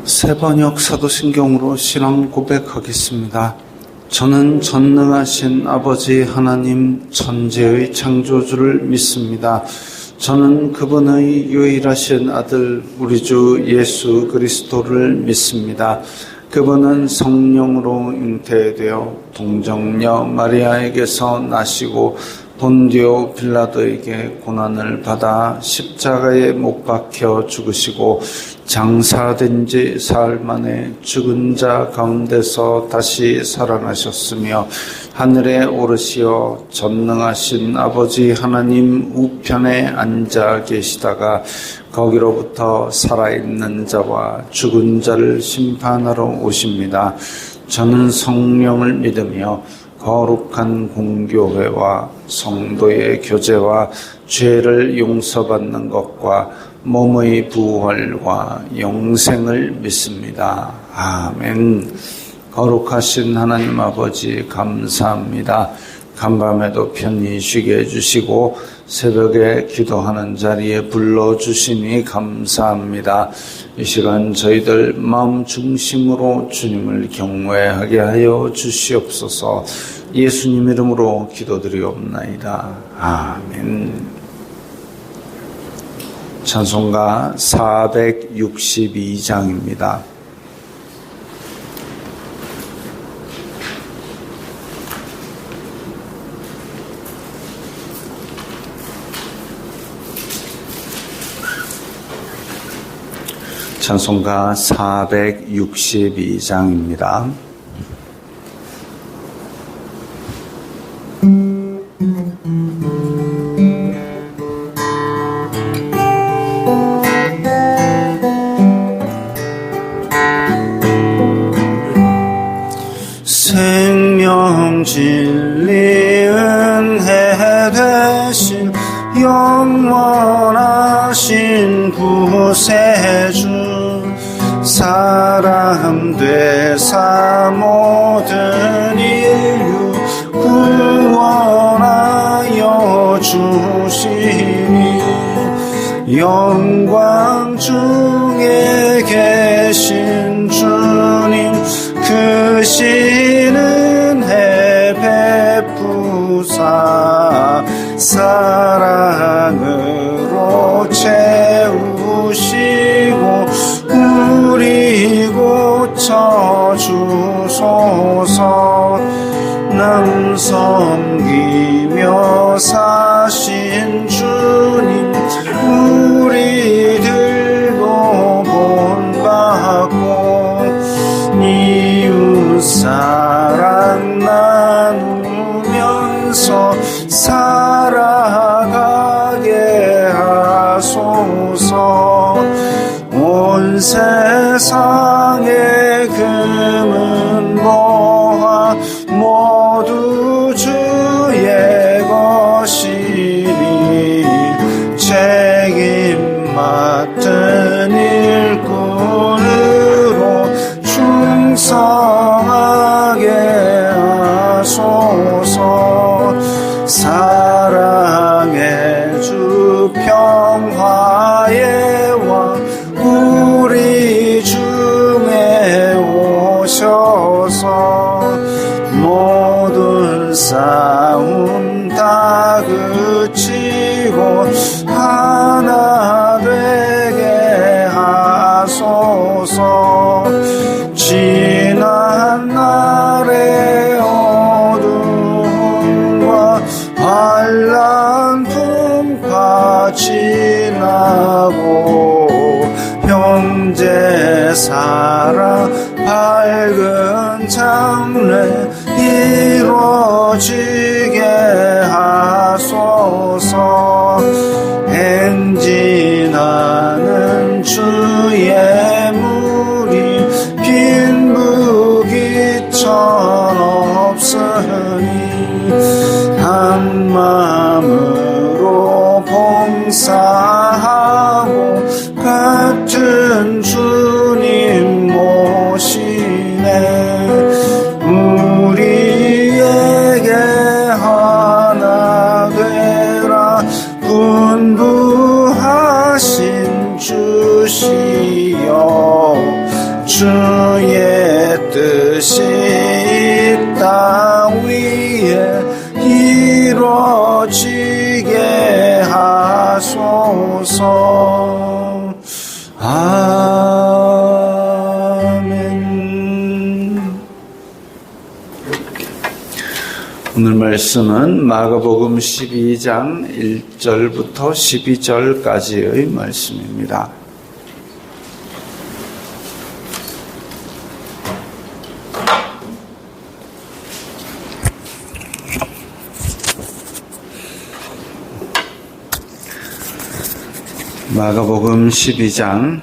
새번역 사도신경으로 신앙 고백하겠습니다. 저는 전능하신 아버지 하나님 천지의 창조주를 믿습니다. 저는 그분의 유일하신 아들 우리 주 예수 그리스도를 믿습니다. 그분은 성령으로 잉태되어 동정녀 마리아에게서 나시고 본디오 빌라도에게 고난을 받아 십자가에 못 박혀 죽으시고 장사된 지 사흘 만에 죽은 자 가운데서 다시 살아나셨으며 하늘에 오르시어 전능하신 아버지 하나님 우편에 앉아 계시다가 거기로부터 살아있는 자와 죽은 자를 심판하러 오십니다. 저는 성령을 믿으며 거룩한 공교회와 성도의 교제와 죄를 용서받는 것과 몸의 부활과 영생을 믿습니다. 아멘. 거룩하신 하나님 아버지 감사합니다. 간밤에도 편히 쉬게 해주시고 새벽에 기도하는 자리에 불러주시니 감사합니다. 이 시간 저희들 마음 중심으로 주님을 경외하게 하여 주시옵소서. 예수님 이름으로 기도드리옵나이다. 아멘. 찬송가 462장입니다. 찬송가 462장입니다. 생명 진리 은혜 되신 영원하신 구세주 사람 되사 모든 인류 구원하여 주시니 영광 중에 계신 주님 크신 은혜 베푸사 사랑으로 채우시고 우리 고쳐주소서. 남 섬기며 사신 주님 우리 들고 본받고 이웃 사랑 나누면서 살아가게 하소서. 온 세상의 금은 보화 모두 주의 것이니 책임 맡은 일꾼으로 충성하게 하소서. 사랑의 주 평화의 왕 우리 중에 오셔서 모든 싸움 다 그치고 하나 되게 하소서. 지난 날의 어두움과 환난 풍파 지나고 형제 사랑 밝은 장래 이루어지게 하소서. 행진하는 주의 물이 빈부기천 없으니 한 마음으로 봉사하고 같은 주님 모시네. 우리에게 하나 되라 분부하 주옵소서. 아멘. 오늘 말씀은 마가복음 12장 1절부터 12절까지의 말씀입니다. 마가복음 12장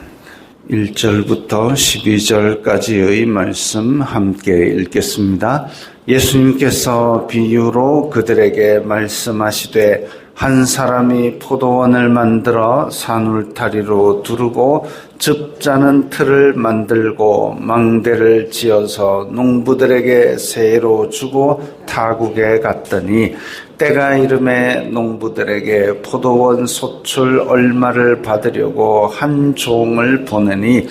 1절부터 12절까지의 말씀 함께 읽겠습니다. 예수님께서 비유로 그들에게 말씀하시되 한 사람이 포도원을 만들어 산울타리로 두르고 즙 짜는 틀을 만들고 망대를 지어서 농부들에게 세로 주고 타국에 갔더니 때가 이름에 농부들에게 포도원 소출 얼마를 받으려고 한 종을 보내니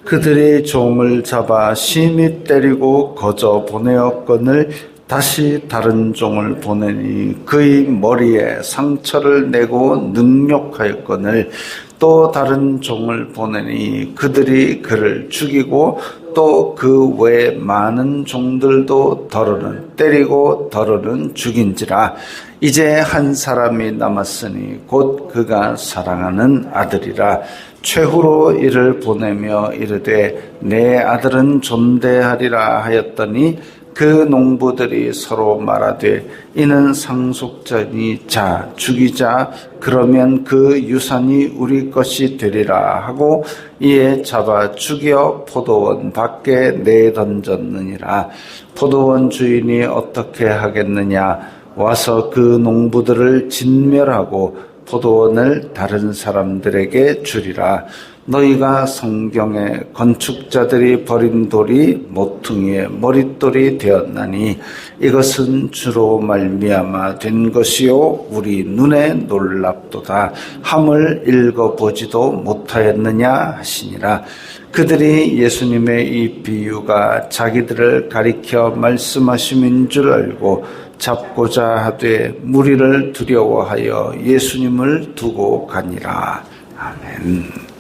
그들이 종을 잡아 심히 때리고 거저 보내었거늘 다시 다른 종을 보내니 그의 머리에 상처를 내고 능욕하였거늘 또 다른 종을 보내니 그들이 그를 죽이고 또 그 외에 많은 종들도 더러는 때리고 더러는 죽인지라. 이제 한 사람이 남았으니 곧 그가 사랑하는 아들이라. 최후로 이를 보내며 이르되 내 아들은 존대하리라 하였더니 그 농부들이 서로 말하되 이는 상속자니 자 죽이자 그러면 그 유산이 우리 것이 되리라 하고 이에 잡아 죽여 포도원 밖에 내던졌느니라. 포도원 주인이 어떻게 하겠느냐 와서 그 농부들을 진멸하고 포도원을 다른 사람들에게 주리라. 너희가 성경에 건축자들이 버린 돌이 모퉁이의 머릿돌이 되었나니 이것은 주로 말미암아 된 것이요 우리 눈에 놀랍도다 함을 읽어보지도 못하였느냐 하시니라. 그들이 예수님의 이 비유가 자기들을 가리켜 말씀하심인 줄 알고 잡고자 하되 무리를 두려워하여 예수님을 두고 가니라. 아멘.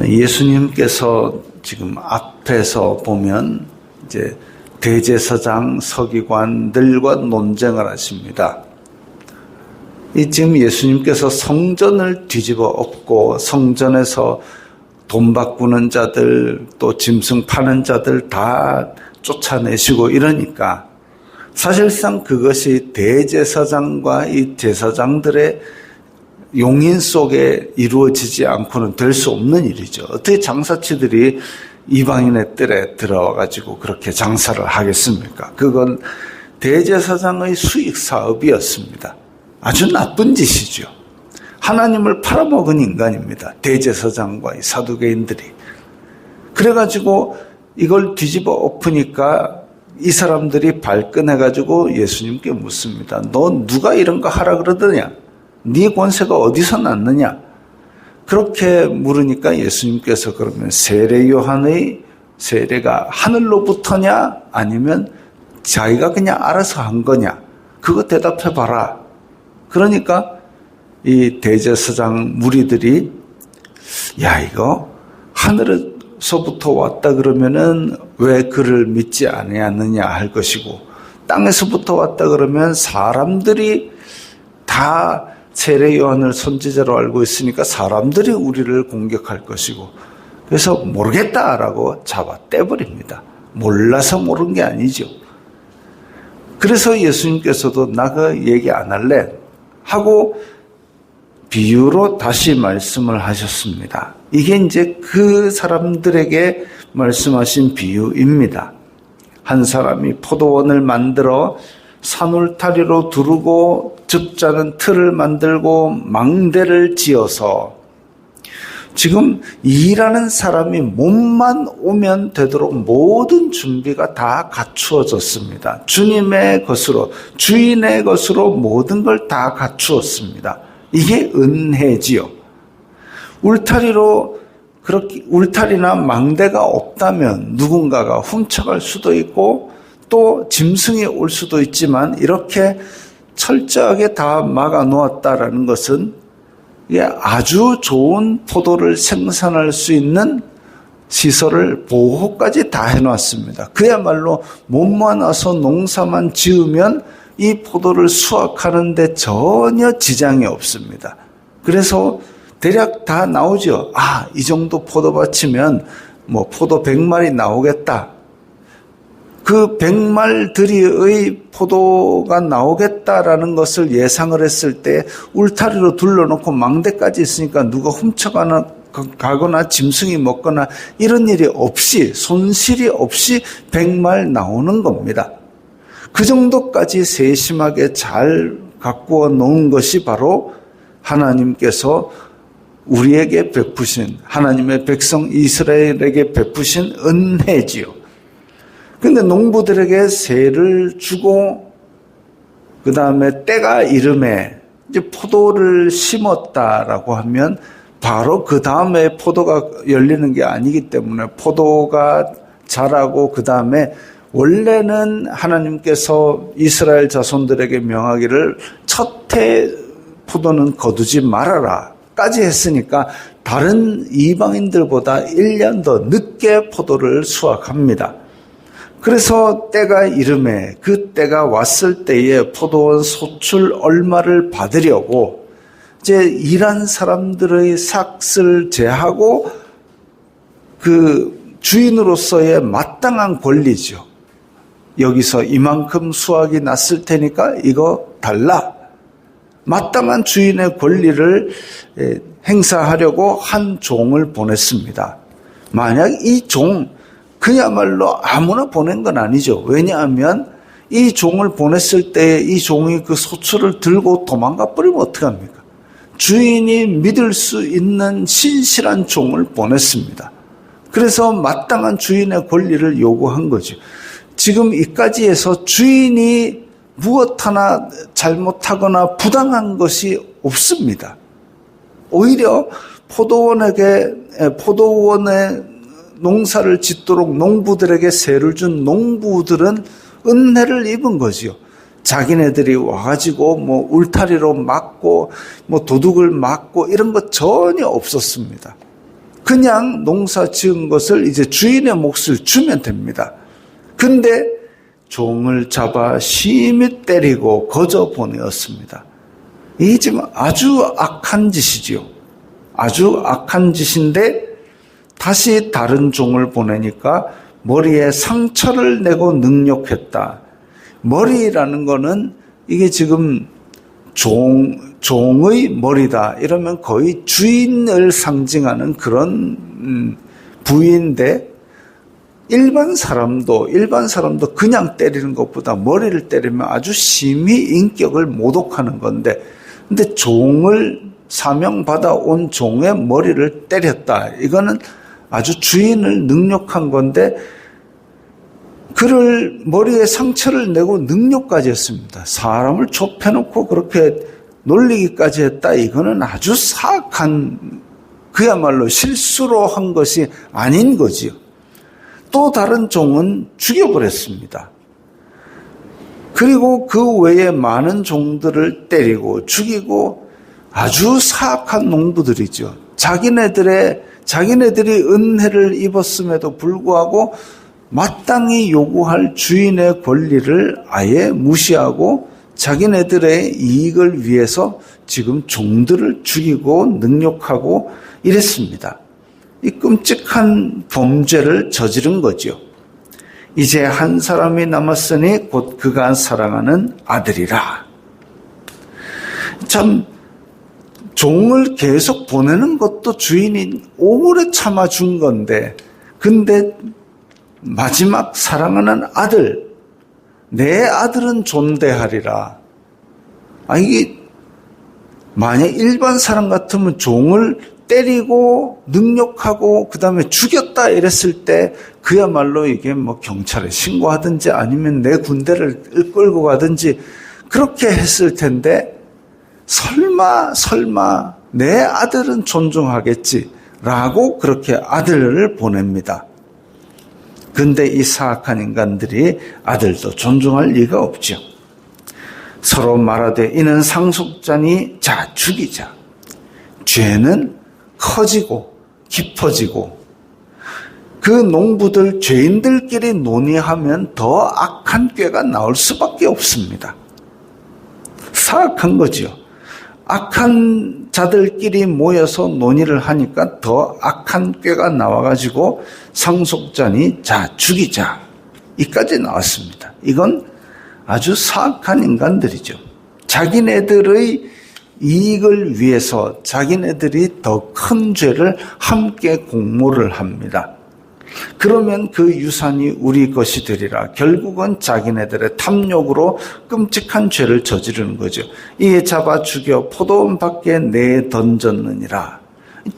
예수님께서 지금 앞에서 보면 이제 대제사장 서기관들과 논쟁을 하십니다. 지금 예수님께서 성전을 뒤집어 엎고 성전에서 돈 바꾸는 자들 또 짐승 파는 자들 다 쫓아내시고 이러니까 사실상 그것이 대제사장과 이 제사장들의 용인 속에 이루어지지 않고는 될 수 없는 일이죠. 어떻게 장사치들이 이방인의 뜰에 들어와가지고 그렇게 장사를 하겠습니까? 그건 대제사장의 수익 사업이었습니다. 아주 나쁜 짓이죠. 하나님을 팔아먹은 인간입니다. 대제사장과 이 사두개인들이. 그래가지고 이걸 뒤집어 엎으니까 이 사람들이 발끈해가지고 예수님께 묻습니다. 너 누가 이런 거 하라 그러더냐? 네 권세가 어디서 났느냐? 그렇게 물으니까 예수님께서 그러면 세례 요한의 세례가 하늘로부터냐 아니면 자기가 그냥 알아서 한 거냐? 그거 대답해 봐라. 그러니까 이 대제사장 무리들이 야 이거 하늘에서부터 왔다 그러면은 왜 그를 믿지 아니하느냐 할 것이고 땅에서부터 왔다 그러면 사람들이 다 세례 요한을 선지자로 알고 있으니까 사람들이 우리를 공격할 것이고 그래서 모르겠다라고 잡아 떼버립니다. 몰라서 모른 게 아니죠. 그래서 예수님께서도 나 그 얘기 안 할래 하고 비유로 다시 말씀을 하셨습니다. 이게 이제 그 사람들에게 말씀하신 비유입니다. 한 사람이 포도원을 만들어 산울타리로 두르고 즙 짜는 틀을 만들고 망대를 지어서 지금 일하는 사람이 몸만 오면 되도록 모든 준비가 다 갖추어졌습니다. 주님의 것으로 주인의 것으로 모든 걸 다 갖추었습니다. 이게 은혜지요. 울타리로 그렇게 울타리나 망대가 없다면 누군가가 훔쳐갈 수도 있고 또 짐승이 올 수도 있지만 이렇게 철저하게 다 막아 놓았다라는 것은 이게 아주 좋은 포도를 생산할 수 있는 시설을 보호까지 다 해놨습니다. 그야말로 몸만 와서 농사만 지으면 이 포도를 수확하는데 전혀 지장이 없습니다. 그래서 대략 다 나오죠. 이 정도 포도밭이면 뭐 포도 100마리 나오겠다. 그 100말들이의 포도가 나오겠다라는 것을 예상을 했을 때 울타리로 둘러놓고 망대까지 있으니까 누가 훔쳐가거나 짐승이 먹거나 이런 일이 없이, 손실이 없이 100말 나오는 겁니다. 그 정도까지 세심하게 잘 가꾸어 놓은 것이 바로 하나님께서 우리에게 베푸신, 하나님의 백성 이스라엘에게 베푸신 은혜지요. 근데 농부들에게 세를 주고 그 다음에 때가 이름에 이제 포도를 심었다라고 하면 바로 그 다음에 포도가 열리는 게 아니기 때문에 포도가 자라고 그 다음에 원래는 하나님께서 이스라엘 자손들에게 명하기를 첫 해 포도는 거두지 말아라 까지 했으니까 다른 이방인들보다 1년 더 늦게 포도를 수확합니다. 그래서 때가 이름에 그 때가 왔을 때에 포도원 소출 얼마를 받으려고 이제 일한 사람들의 삭을 제하고 그 주인으로서의 마땅한 권리죠. 여기서 이만큼 수확이 났을 테니까 이거 달라. 마땅한 주인의 권리를 행사하려고 한 종을 보냈습니다. 만약 이 종 그야말로 아무나 보낸 건 아니죠. 왜냐하면 이 종을 보냈을 때 이 종이 그 소출을 들고 도망가 버리면 어떡합니까? 주인이 믿을 수 있는 신실한 종을 보냈습니다. 그래서 마땅한 주인의 권리를 요구한 거죠. 지금 이까지 해서 주인이 무엇 하나 잘못하거나 부당한 것이 없습니다. 오히려 포도원에 농사를 짓도록 농부들에게 세를 준 농부들은 은혜를 입은 거지요. 자기네들이 와가지고 뭐 울타리로 막고 뭐 도둑을 막고 이런 것 전혀 없었습니다. 그냥 농사 지은 것을 이제 주인의 몫을 주면 됩니다. 근데 종을 잡아 심히 때리고 거저 보내었습니다. 이게 지금 아주 악한 짓이지요. 아주 악한 짓인데 다시 다른 종을 보내니까 머리에 상처를 내고 능욕했다. 머리라는 거는 이게 지금 종의 머리다. 이러면 거의 주인을 상징하는 그런 부위인데 일반 사람도 그냥 때리는 것보다 머리를 때리면 아주 심히 인격을 모독하는 건데 근데 종을 사명받아 온 종의 머리를 때렸다. 이거는 아주 주인을 능욕한 건데 그를 머리에 상처를 내고 능욕까지 했습니다. 사람을 좁혀놓고 그렇게 놀리기까지 했다. 이거는 아주 사악한 그야말로 실수로 한 것이 아닌 거지요. 또 다른 종은 죽여버렸습니다. 그리고 그 외에 많은 종들을 때리고 죽이고 아주 사악한 농부들이죠. 자기네들이 은혜를 입었음에도 불구하고 마땅히 요구할 주인의 권리를 아예 무시하고 자기네들의 이익을 위해서 지금 종들을 죽이고 능욕하고 이랬습니다. 이 끔찍한 범죄를 저지른 거죠. 이제 한 사람이 남았으니 곧 그가 사랑하는 아들이라. 참 종을 계속 보내는 것도 주인이 오래 참아준 건데 근데 마지막 사랑하는 아들, 내 아들은 존대하리라. 이게 만약 일반 사람 같으면 종을 때리고 능욕하고 그 다음에 죽였다 이랬을 때 그야말로 이게 뭐 경찰에 신고하든지 아니면 내 군대를 끌고 가든지 그렇게 했을 텐데 설마 내 아들은 존중하겠지라고 그렇게 아들을 보냅니다. 근데 이 사악한 인간들이 아들도 존중할 리가 없죠. 서로 말하되 이는 상속자니 자 죽이자. 죄는 커지고 깊어지고 그 농부들 죄인들끼리 논의하면 더 악한 꾀가 나올 수밖에 없습니다. 사악한 거죠. 악한 자들끼리 모여서 논의를 하니까 더 악한 꾀가 나와가지고 상속자니 자 죽이자 이까지 나왔습니다. 이건 아주 사악한 인간들이죠. 자기네들의 이익을 위해서 자기네들이 더 큰 죄를 함께 공모를 합니다. 그러면 그 유산이 우리 것이 되리라. 결국은 자기네들의 탐욕으로 끔찍한 죄를 저지르는 거죠. 이에 잡아 죽여 포도원 밖에 내던졌느니라.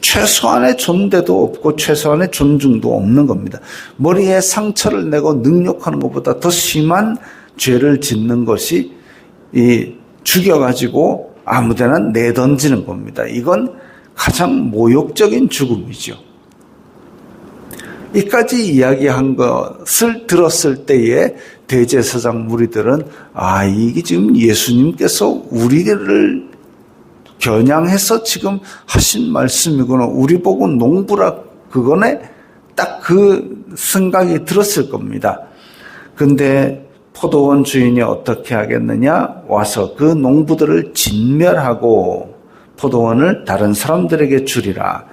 최소한의 존대도 없고 최소한의 존중도 없는 겁니다. 머리에 상처를 내고 능욕하는 것보다 더 심한 죄를 짓는 것이 이 죽여가지고 아무데나 내던지는 겁니다. 이건 가장 모욕적인 죽음이죠. 이까지 이야기한 것을 들었을 때에 대제사장 무리들은 이게 지금 예수님께서 우리를 겨냥해서 지금 하신 말씀이구나. 우리 보고 농부라 그거네. 딱 그 생각이 들었을 겁니다. 근데 포도원 주인이 어떻게 하겠느냐? 와서 그 농부들을 진멸하고 포도원을 다른 사람들에게 주리라.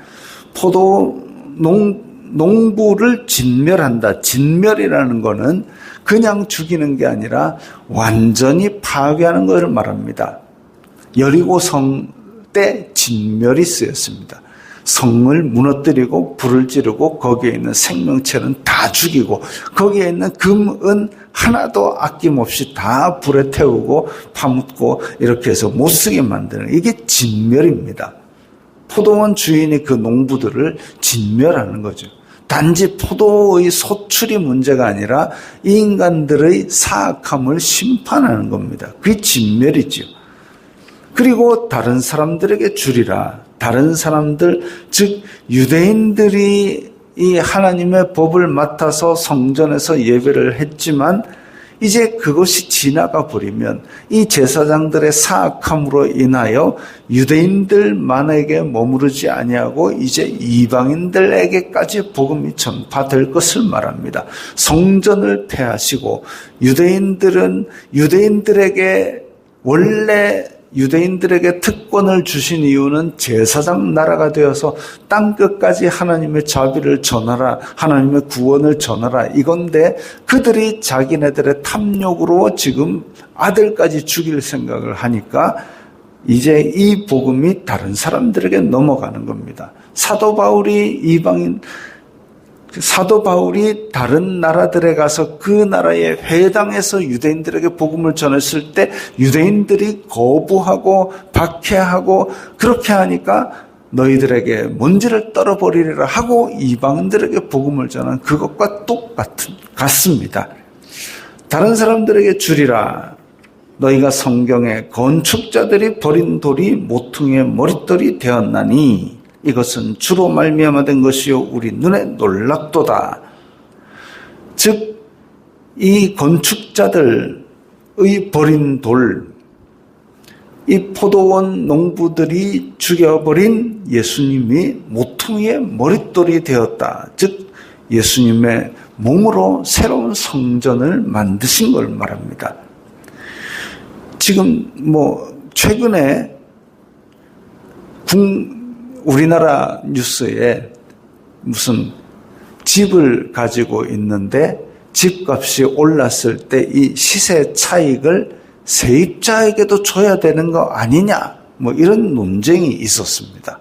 농부를 진멸한다. 진멸이라는 거는 그냥 죽이는 게 아니라 완전히 파괴하는 것을 말합니다. 여리고성 때 진멸이 쓰였습니다. 성을 무너뜨리고 불을 지르고 거기에 있는 생명체는 다 죽이고 거기에 있는 금은 하나도 아낌없이 다 불에 태우고 파묻고 이렇게 해서 못쓰게 만드는 이게 진멸입니다. 포도원 주인이 그 농부들을 진멸하는 거죠. 단지 포도의 소출이 문제가 아니라 이 인간들의 사악함을 심판하는 겁니다. 그게 진멸이죠. 그리고 다른 사람들에게 주리라. 다른 사람들, 즉 유대인들이 이 하나님의 법을 맡아서 성전에서 예배를 했지만 이제 그것이 지나가 버리면 이 제사장들의 사악함으로 인하여 유대인들만에게 머무르지 아니하고 이제 이방인들에게까지 복음이 전파될 것을 말합니다. 성전을 폐하시고 유대인들에게 원래 유대인들에게 특권을 주신 이유는 제사장 나라가 되어서 땅끝까지 하나님의 자비를 전하라, 하나님의 구원을 전하라 이건데 그들이 자기네들의 탐욕으로 지금 아들까지 죽일 생각을 하니까 이제 이 복음이 다른 사람들에게 넘어가는 겁니다. 사도 바울이 다른 나라들에 가서 그 나라의 회당에서 유대인들에게 복음을 전했을 때 유대인들이 거부하고 박해하고 그렇게 하니까 너희들에게 먼지를 떨어버리리라 하고 이방인들에게 복음을 전한 그것과 같습니다. 다른 사람들에게 주리라. 너희가 성경에 건축자들이 버린 돌이 모퉁이의 머릿돌이 되었나니 이것은 주로 말미암아 된 것이요 우리 눈에 놀랍도다. 즉 이 건축자들의 버린 돌, 이 포도원 농부들이 죽여버린 예수님이 모퉁이의 머릿돌이 되었다. 즉 예수님의 몸으로 새로운 성전을 만드신 걸 말합니다. 지금 최근에 우리나라 뉴스에 무슨 집을 가지고 있는데 집값이 올랐을 때 이 시세 차익을 세입자에게도 줘야 되는 거 아니냐 이런 논쟁이 있었습니다.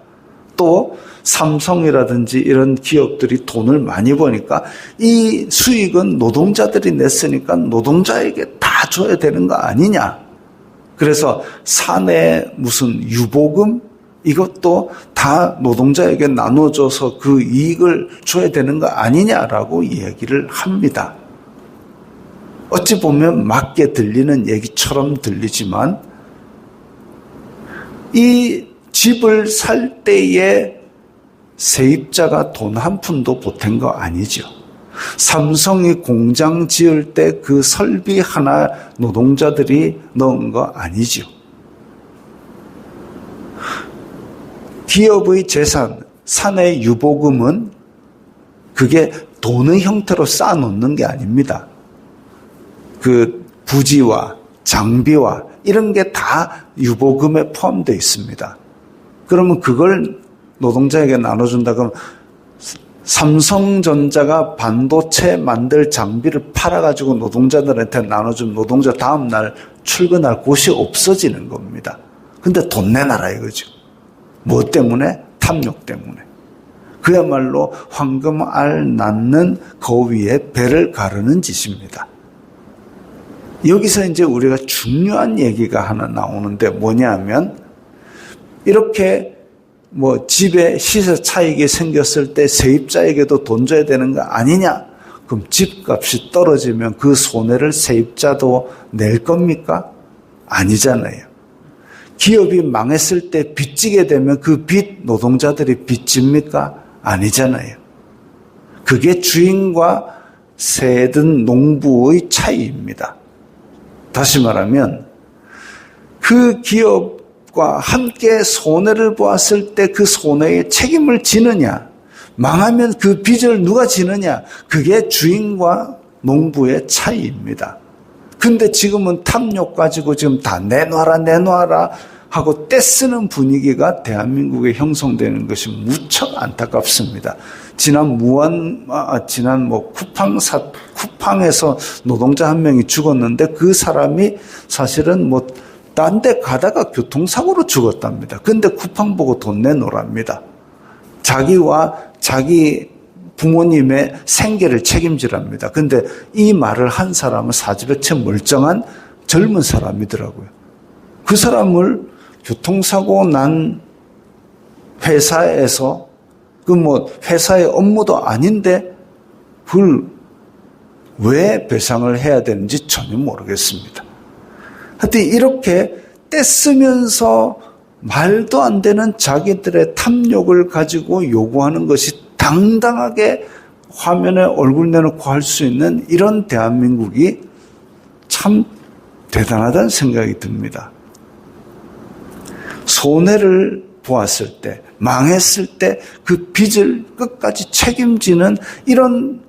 또 삼성이라든지 이런 기업들이 돈을 많이 버니까 이 수익은 노동자들이 냈으니까 노동자에게 다 줘야 되는 거 아니냐. 그래서 사내 무슨 유보금 이것도 다 노동자에게 나눠줘서 그 이익을 줘야 되는 거 아니냐라고 얘기를 합니다. 어찌 보면 맞게 들리는 얘기처럼 들리지만 이 집을 살 때에 세입자가 돈 한 푼도 보탠 거 아니죠. 삼성이 공장 지을 때 그 설비 하나 노동자들이 넣은 거 아니죠. 기업의 재산, 사내 유보금은 그게 돈의 형태로 쌓아놓는 게 아닙니다. 그 부지와 장비와 이런 게 다 유보금에 포함되어 있습니다. 그러면 그걸 노동자에게 나눠준다 그러면 삼성전자가 반도체 만들 장비를 팔아가지고 노동자들한테 나눠주면 노동자 다음날 출근할 곳이 없어지는 겁니다. 근데 돈 내놔라 이거죠. 뭐 때문에? 탐욕 때문에. 그야말로 황금알 낳는 거위에 배를 가르는 짓입니다. 여기서 이제 우리가 중요한 얘기가 하나 나오는데 뭐냐면 이렇게 뭐 집에 시세 차익이 생겼을 때 세입자에게도 돈 줘야 되는 거 아니냐? 그럼 집값이 떨어지면 그 손해를 세입자도 낼 겁니까? 아니잖아요. 기업이 망했을 때 빚지게 되면 그 빚 노동자들이 빚집니까? 아니잖아요. 그게 주인과 세든 농부의 차이입니다. 다시 말하면 그 기업과 함께 손해를 보았을 때 그 손해에 책임을 지느냐, 망하면 그 빚을 누가 지느냐, 그게 주인과 농부의 차이입니다. 근데 지금은 탐욕 가지고 지금 다 내놔라 하고 떼쓰는 분위기가 대한민국에 형성되는 것이 무척 안타깝습니다. 지난 쿠팡에서 노동자 한 명이 죽었는데 그 사람이 사실은 딴 데 가다가 교통사고로 죽었답니다. 근데 쿠팡 보고 돈 내놓으랍니다. 자기와 자기 부모님의 생계를 책임지랍니다. 근데 이 말을 한 사람은 사지배체 멀쩡한 젊은 사람이더라고요. 그 사람을 교통사고 난 회사에서 회사의 업무도 아닌데 그걸 왜 배상을 해야 되는지 전혀 모르겠습니다. 하여튼 이렇게 떼쓰면서 말도 안 되는 자기들의 탐욕을 가지고 요구하는 것이 당당하게 화면에 얼굴 내놓고 할 수 있는 이런 대한민국이 참 대단하다는 생각이 듭니다. 손해를 보았을 때, 망했을 때 그 빚을 끝까지 책임지는 이런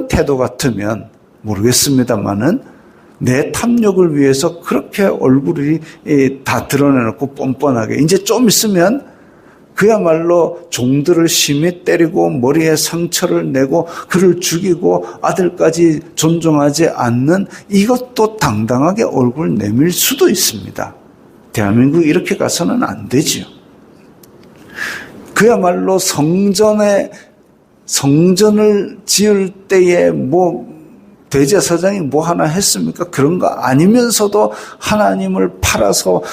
태도 같으면 모르겠습니다만은 내 탐욕을 위해서 그렇게 얼굴이 다 드러내놓고 뻔뻔하게 이제 좀 있으면 그야말로 종들을 심히 때리고 머리에 상처를 내고 그를 죽이고 아들까지 존중하지 않는 이것도 당당하게 얼굴 내밀 수도 있습니다. 대한민국 이렇게 가서는 안 되지요. 그야말로 성전을 지을 때에 대제사장이 하나 했습니까? 그런 거 아니면서도 하나님을 팔아서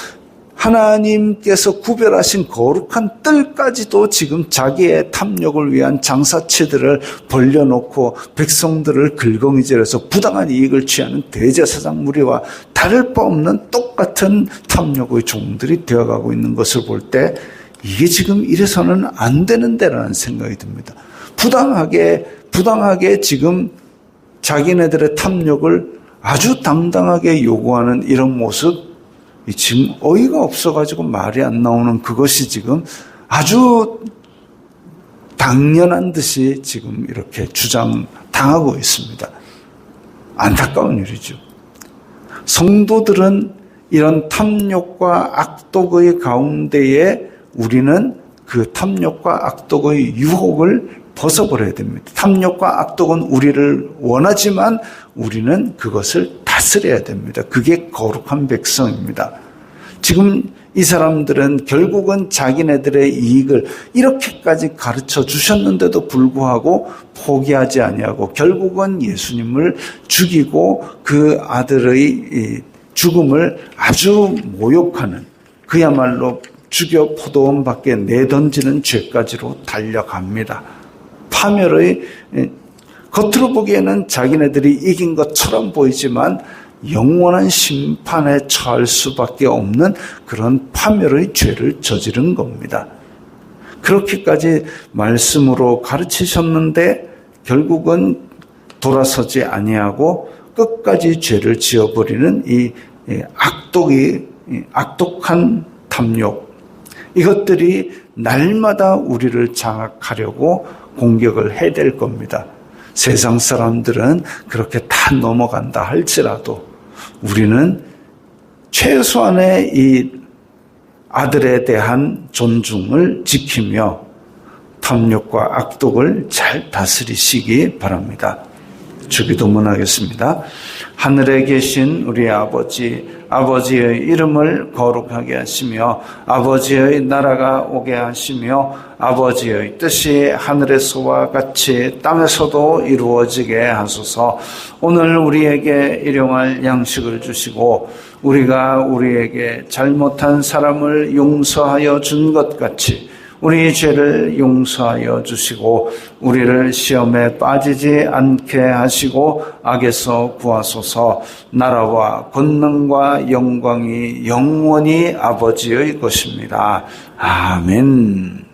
하나님께서 구별하신 거룩한 뜰까지도 지금 자기의 탐욕을 위한 장사치들을 벌려놓고 백성들을 긁어이질해서 부당한 이익을 취하는 대제사장 무리와 다를 바 없는 똑같은 탐욕의 종들이 되어가고 있는 것을 볼 때 이게 지금 이래서는 안 되는데라는 생각이 듭니다. 부당하게 지금 자기네들의 탐욕을 아주 당당하게 요구하는 이런 모습, 지금 어이가 없어가지고 말이 안 나오는 그것이 지금 아주 당연한 듯이 지금 이렇게 주장당하고 있습니다. 안타까운 일이죠. 성도들은 이런 탐욕과 악독의 가운데에 우리는 그 탐욕과 악독의 유혹을 벗어버려야 됩니다. 탐욕과 악독은 우리를 원하지만 우리는 그것을 다스려야 됩니다. 그게 거룩한 백성입니다. 지금 이 사람들은 결국은 자기네들의 이익을 이렇게까지 가르쳐 주셨는데도 불구하고 포기하지 아니하고 결국은 예수님을 죽이고 그 아들의 죽음을 아주 모욕하는 그야말로 죽여 포도원 밖에 내던지는 죄까지로 달려갑니다. 파멸의 겉으로 보기에는 자기네들이 이긴 것처럼 보이지만 영원한 심판에 처할 수밖에 없는 그런 파멸의 죄를 저지른 겁니다. 그렇게까지 말씀으로 가르치셨는데 결국은 돌아서지 아니하고 끝까지 죄를 지어버리는 이 악독한 탐욕, 이것들이 날마다 우리를 장악하려고 공격을 해야 될 겁니다. 세상 사람들은 그렇게 다 넘어간다 할지라도 우리는 최소한의 이 아들에 대한 존중을 지키며 탐욕과 악독을 잘 다스리시기 바랍니다. 주기도문하겠습니다. 하늘에 계신 우리 아버지의 이름을 거룩하게 하시며 아버지의 나라가 오게 하시며 아버지의 뜻이 하늘에서와 같이 땅에서도 이루어지게 하소서. 오늘 우리에게 일용할 양식을 주시고 우리가 우리에게 잘못한 사람을 용서하여 준 것 같이 우리 죄를 용서하여 주시고 우리를 시험에 빠지지 않게 하시고 악에서 구하소서. 나라와 권능과 영광이 영원히 아버지의 것입니다. 아멘.